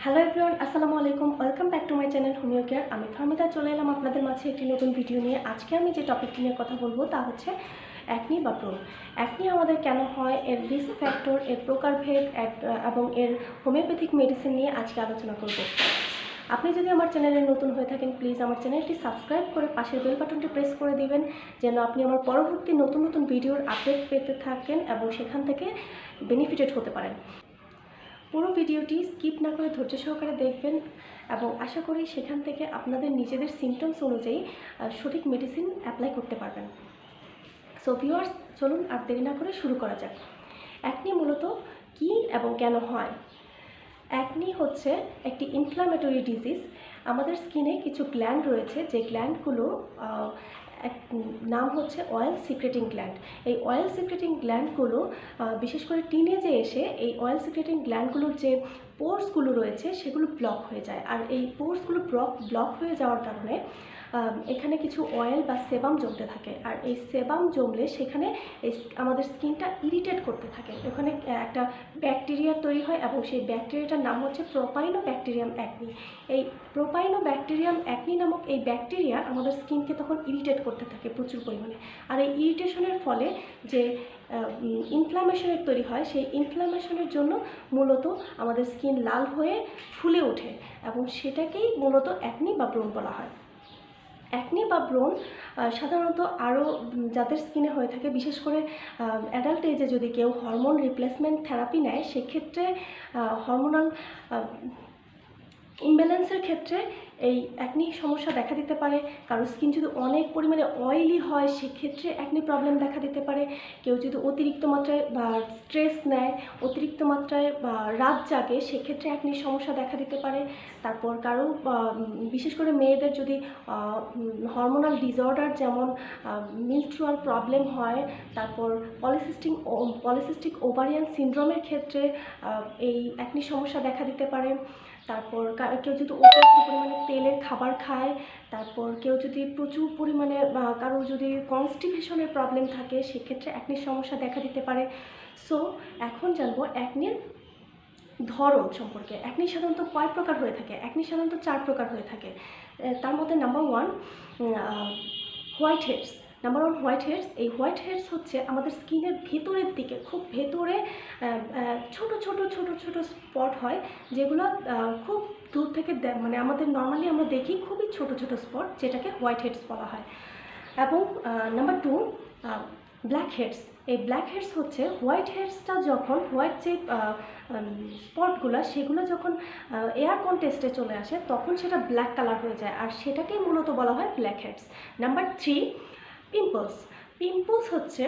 Hello everyone, আসসালামু আলাইকুম। Welcome back to my channel Homeocare. আমি ফাহমিদা চলে এলাম আপনাদের মাঝে একটি নতুন ভিডিও নিয়ে। আজকে আমি যে টপিকটি নিয়ে কথা বলবো তা হচ্ছে অ্যাকনি বা ব্রণ। অ্যাকনি আমাদের কেন হয়, এর রিস্ক ফ্যাক্টর, এর প্রকারভেদ এবং এর হোমিওপ্যাথিক মেডিসিন নিয়ে আজকে আলোচনা করব। আপনি যদি আমার চ্যানেলে নতুন হয়ে থাকেন, প্লিজ আমার চ্যানেলটি সাবস্ক্রাইব করে পাশের বেল বাটনটি প্রেস করে দিবেন, যেন আপনি আমার পরবর্তী নতুন নতুন ভিডিওর আপডেট পেতে থাকেন এবং সেখান থেকে বেনিফিটেড হতে পারেন। পুরো ভিডিওটি স্কিপ না করে ধৈর্য সহকারে দেখবেন এবং আশা করি সেখান থেকে আপনাদের নিজেদের সিমটমস অনুযায়ী সঠিক মেডিসিন অ্যাপ্লাই করতে পারবেন। সো ভিউয়ার্স, চলুন আর দেরি না করে শুরু করা যাক। অ্যাকনি মূলত কী এবং কেন হয়? অ্যাকনি হচ্ছে একটি ইনফ্ল্যামেটরি ডিজিজ। আমাদের স্কিনে কিছু গ্ল্যান্ড রয়েছে, যে গ্ল্যান্ডগুলো নাম হচ্ছে অয়েল সিক্রেটিং গ্ল্যান্ড। এই অয়েল সিক্রেটিং গ্ল্যান্ডগুলো বিশেষ করে টিনেজে এসে এই অয়েল সিক্রেটিং গ্ল্যান্ডগুলোর যে পোর্সগুলো রয়েছে সেগুলো ব্লক হয়ে যায়। আর এই পোর্সগুলো ব্লক হয়ে যাওয়ার কারণে এখানে কিছু অয়েল বা সেবাম জমতে থাকে। আর এই সেবাম জমলে সেখানে আমাদের স্কিনটা ইরিটেট করতে থাকে। ওখানে একটা ব্যাকটেরিয়া তৈরি হয় এবং সেই ব্যাকটেরিয়াটার নাম হচ্ছে প্রোপাইনোব্যাকটেরিয়াম অ্যাকনি। এই প্রোপাইনোব্যাকটেরিয়াম অ্যাকনি নামক এই ব্যাকটেরিয়া আমাদের স্কিনকে তখন ইরিটেট করতে থাকে প্রচুর পরিমাণে। আর এই ইরিটেশনের ফলে যে ইনফ্ল্যামেশনের তৈরি হয়, সেই ইনফ্ল্যামেশনের জন্য মূলত আমাদের স্কিন লাল হয়ে ফুলে ওঠে এবং সেটাকেই মূলত অ্যাকনি বা ব্রণ বলা হয়। অ্যাকনি বা ব্রণ সাধারণত আরও যাদের স্কিনে হয়ে থাকে, বিশেষ করে অ্যাডাল্ট এজে যদি কেউ হরমোন রিপ্লেসমেন্ট থেরাপি নেয়, সেক্ষেত্রে হরমোনাল ইমব্যালেন্সের ক্ষেত্রে এই অ্যাকনি সমস্যা দেখা দিতে পারে। কারো স্কিন যদি অনেক পরিমাণে অয়েলি হয়, সেক্ষেত্রে অ্যাকনি প্রবলেম দেখা দিতে পারে। কেউ যদি অতিরিক্ত মাত্রায় বা স্ট্রেস নেয়, অতিরিক্ত মাত্রায় বা রাত জাগে, সেক্ষেত্রে অ্যাকনির সমস্যা দেখা দিতে পারে। তারপর কারো বিশেষ করে মেয়েদের যদি হরমোনাল ডিসঅর্ডার যেমন মেনস্ট্রুয়াল প্রবলেম হয়, তারপর পলিসিস্টিক ওভারিয়ান সিনড্রোমের ক্ষেত্রে এই অ্যাকনি সমস্যা দেখা দিতে পারে। তারপর কেউ যদি অতিরিক্ত পরিমাণে তেলের খাবার খায়, তারপর কেউ যদি প্রচুর পরিমাণে কারোর যদি কনস্টিপেশনের প্রবলেম থাকে, সেক্ষেত্রে অ্যাকনির সমস্যা দেখা দিতে পারে। সো এখন জানবো অ্যাকনির ধরন সম্পর্কে। অ্যাকনি সাধারণত কয় প্রকার হয়ে থাকে? অ্যাকনি সাধারণত 4 প্রকার হয়ে থাকে। তার মধ্যে number 1 white heads. Number 1 white heads. এই হোয়াইট হেডস হচ্ছে আমাদের স্কিনের ভেতরের দিকে, খুব ভেতরে ছোট ছোট ছোট ছোট স্পট হয়, যেগুলো খুব দূর থেকে মানে আমাদের নর্মালি আমরা দেখি খুবই ছোট ছোট স্পট, যেটাকে হোয়াইট হেডস বলা হয়। এবং নাম্বার 2 ব্ল্যাক হেডস। এই ব্ল্যাক হেডস হচ্ছে হোয়াইট হেডসটা যখন হোয়াইট যে স্পটগুলো সেগুলো যখন এয়ার কন্টেস্টে চলে আসে, তখন সেটা ব্ল্যাক কালার হয়ে যায়, আর সেটাকেই মূলত বলা হয় black heads. Number 3 pimples. Pimples হচ্ছে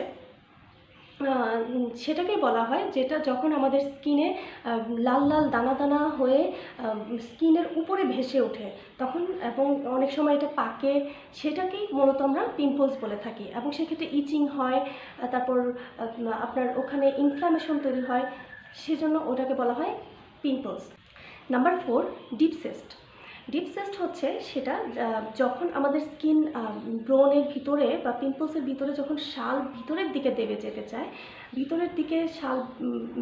সেটাকেই বলা হয় যেটা যখন আমাদের স্কিনে লাল লাল দানা দানা হয়ে স্কিনের উপরে ভেসে ওঠে তখন, এবং অনেক সময় এটা পাকে, সেটাকেই মূলত আমরা পিম্পলস বলে থাকি। এবং সেক্ষেত্রে ইচিং হয়, তারপর আপনার ওখানে ইনফ্ল্যামেশন তৈরি হয়, সেজন্য ওটাকে বলা হয় pimples. Number 4 deep cyst. Deep cyst হচ্ছে সেটা যখন আমাদের স্কিন ব্রণের ভিতরে বা পিম্পলসের ভিতরে যখন শাল ভিতরের দিকে দেবে যেতে চায়, ভিতরের দিকে শাল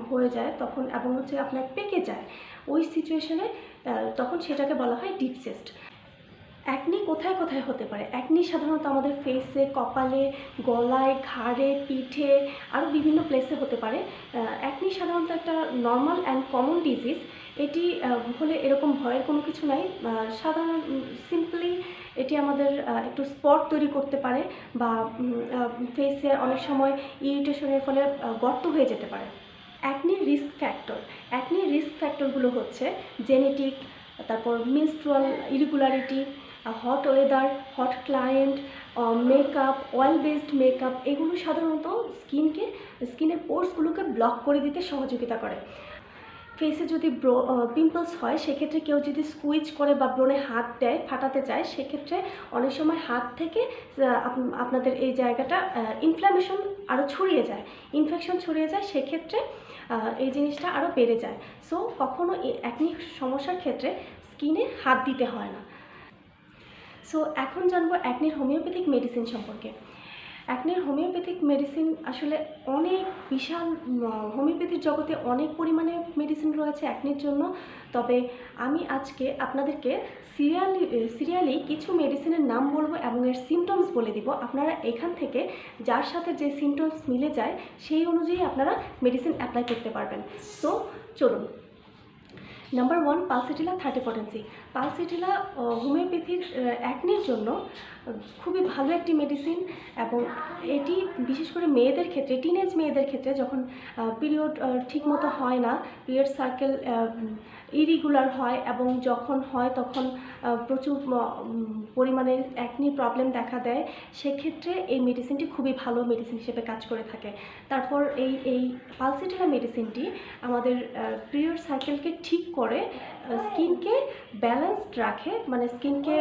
হয়ে যায় তখন, এবং হচ্ছে আপনার পেকে যায়, ওই সিচুয়েশনে তখন সেটাকে বলা হয় ডিপ সেস্ট। অ্যাকনি কোথায় কোথায় হতে পারে? অ্যাকনি সাধারণত আমাদের ফেসে, কপালে, গলায়, ঘাড়ে, পিঠে, আরও বিভিন্ন প্লেসে হতে পারে। অ্যাকনি সাধারণত একটা নর্মাল অ্যান্ড কমন ডিজিজ। এটি হলে এরকম ভয়ের কোনো কিছু নাই। সাধারণ সিম্পলি এটি আমাদের একটু স্পট তৈরি করতে পারে, বা ফেসে অনেক সময় ইরিটেশনের ফলে গর্ত হয়ে যেতে পারে। অ্যাকনির রিস্ক ফ্যাক্টর। অ্যাকনির রিস্ক ফ্যাক্টরগুলো হচ্ছে জেনেটিক, তারপর menstrual irregularity, hot weather, hot client, makeup, oil based makeup, এগুলো সাধারণত স্কিনের পোর্সগুলোকে ব্লক করে দিতে সহযোগিতা করে। ফেসে যদি পিম্পলস হয়, সেক্ষেত্রে কেউ যদি স্কুইজ করে বা ব্রণে হাত দেয়, ফাটাতে চায়, সেক্ষেত্রে অনেক সময় হাত থেকে আপনাদের এই জায়গাটা ইনফ্ল্যামেশন আরও ছড়িয়ে যায়, ইনফেকশন ছড়িয়ে যায়, সেক্ষেত্রে এই জিনিসটা আরও বেড়ে যায়। সো কখনো অ্যাকনি সমস্যার ক্ষেত্রে স্কিনে হাত দিতে হয় না। সো এখন জানবো অ্যাকনির হোমিওপ্যাথিক মেডিসিন সম্পর্কে। অ্যাকনির হোমিওপ্যাথিক মেডিসিন আসলে অনেক বিশাল, হোমিওপ্যাথির জগতে অনেক পরিমাণে মেডিসিন রয়েছে অ্যাকনির জন্য। তবে আমি আজকে আপনাদেরকে সিরিয়ালি কিছু মেডিসিনের নাম বলবো এবং এর সিমটমস বলে দিব। আপনারা এখান থেকে যার সাথে যে সিমটমস মিলে যায় সেই অনুযায়ী আপনারা মেডিসিন অ্যাপ্লাই করতে পারবেন। তো চলুন। Number 1, pulsatilla 30 potency. পালসেটিলা হোমিওপ্যাথির অ্যাকনির জন্য খুবই ভালো একটি মেডিসিন এবং এটি বিশেষ করে মেয়েদের ক্ষেত্রে, টিনেজ মেয়েদের ক্ষেত্রে যখন পিরিয়ড ঠিকমতো হয় না, পিরিয়ড সার্কেল ইরিগুলার হয় এবং যখন হয় তখন প্রচুর পরিমাণে অ্যাকনি প্রবলেম দেখা দেয়, সেক্ষেত্রে এই মেডিসিনটি খুবই ভালো মেডিসিন হিসেবে কাজ করে থাকে। তারপর এই পালসেটিলা মেডিসিনটি আমাদের পিরিয়ড সাইকেলকে ঠিক করে স্কিনকে ব্যালেন্সড রাখে, মানে স্কিনকে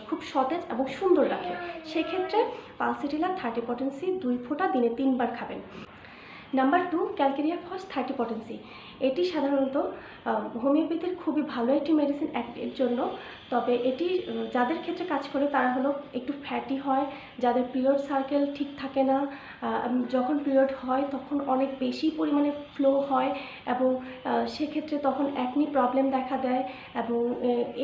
খুব সতেজ এবং সুন্দর রাখে। সেক্ষেত্রে পালসেটিলা 30 পটেন্সি 2 ফোঁটা দিনে 3 বার খাবেন। নাম্বার 2, ক্যালকেরিয়া ফস 30 পটেন্সি। এটি সাধারণত হোমিওপ্যাথির খুবই ভালো একটি মেডিসিন এর জন্য। তবে এটি যাদের ক্ষেত্রে কাজ করে তারা হলো একটু ফ্যাটি হয়, যাদের পিরিয়ড সার্কেল ঠিক থাকে না, যখন পিরিয়ড হয় তখন অনেক বেশি পরিমাণে ফ্লো হয় এবং সেক্ষেত্রে তখন অ্যাকনি প্রবলেম দেখা দেয় এবং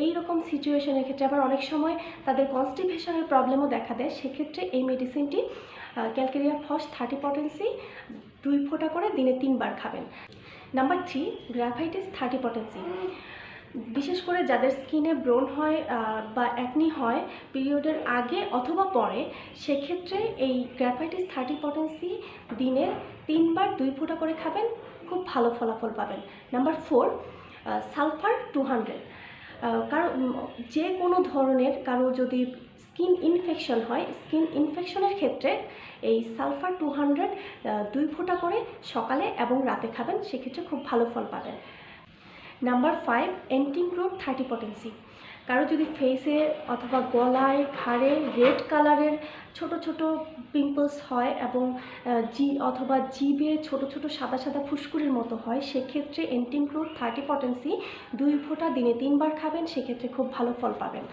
এই রকম সিচুয়েশনের ক্ষেত্রে আবার অনেক সময় তাদের কনস্টিপেশনের প্রবলেমও দেখা দেয়। সেক্ষেত্রে এই মেডিসিনটি ক্যালকেরিয়া ফস 30 পটেন্সি 2 ফোঁটা করে দিনে 3 বার খাবেন। Number 3, graphites 30 potency. বিশেষ করে যাদের স্কিনে ব্রণ হয় বা অ্যাকনি হয় পিরিয়ডের আগে অথবা পরে, সেক্ষেত্রে এই গ্রাফাইটিস 30 পটেন্সি দিনে 3 বার 2 ফোঁটা করে খাবেন, খুব ভালো ফলাফল পাবেন। Number 4, sulphur 200। কারো যে কোনো ধরনের যদি স্কিন ইনফেকশন হয়, স্কিন ইনফেকশনের ক্ষেত্রে এই সালফার 200 2 ফোঁটা করে সকালে এবং রাতে খাবেন, সেক্ষেত্রে খুব ভালো ফল পাবেন। Number 5, antim crud 30 potency. কারো যদি ফেসে অথবা গলায় ঘাড়ে রেড কালারের ছোট ছোট পিম্পলস হয় এবং অথবা জিভে ছোট ছোট সাদা সাদা ফুসকুড়ির মতো হয়, সেক্ষেত্রে antim crud 30 পটেন্সি 2 ফোঁটা দিনে 3 বার খাবেন, সেক্ষেত্রে খুব ভালো ফল পাবেন।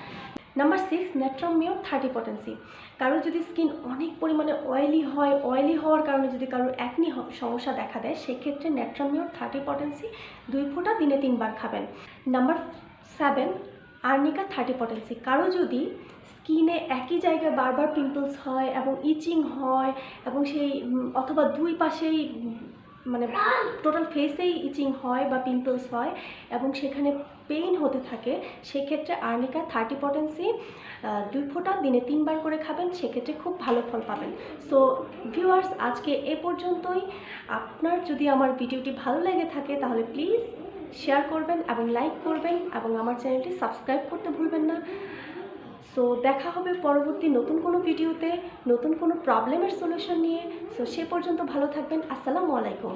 Number 6, natrum 30 potency. কারো যদি স্কিন অনেক পরিমাণে অয়েলি হয়, অয়েলি হওয়ার কারণে যদি কারো অ্যাকনি সমস্যা দেখা দেয়, সেক্ষেত্রে natrum 30 পটেন্সি 2 ফোঁটা দিনে 3 বার খাবেন। Number 7, arnica 30 potency. কারো যদি স্কিনে একই জায়গায় বারবার পিম্পলস হয় এবং ইচিং হয় এবং সেই অথবা দুই পাশেই মানে টোটাল ফেসেই ইচিং হয় বা পিম্পলস হয় এবং সেখানে পেইন হতে থাকে, সেক্ষেত্রে আর্নিকা 30 পটেন্সি 2 ফোঁটা দিনে 3 বার করে খাবেন, সেক্ষেত্রে খুব ভালো ফল পাবেন। সো ভিউয়ার্স, আজকে এ পর্যন্তই। আপনার যদি আমার ভিডিওটি ভালো লেগে থাকে তাহলে প্লিজ শেয়ার করবেন এবং লাইক করবেন এবং আমার চ্যানেলটি সাবস্ক্রাইব করতে ভুলবেন না। সো দেখা হবে পরবর্তী নতুন কোনো ভিডিওতে নতুন কোনো প্রবলেমের সলিউশন নিয়ে। সো সে পর্যন্ত ভালো থাকবেন। আসসালামু আলাইকুম।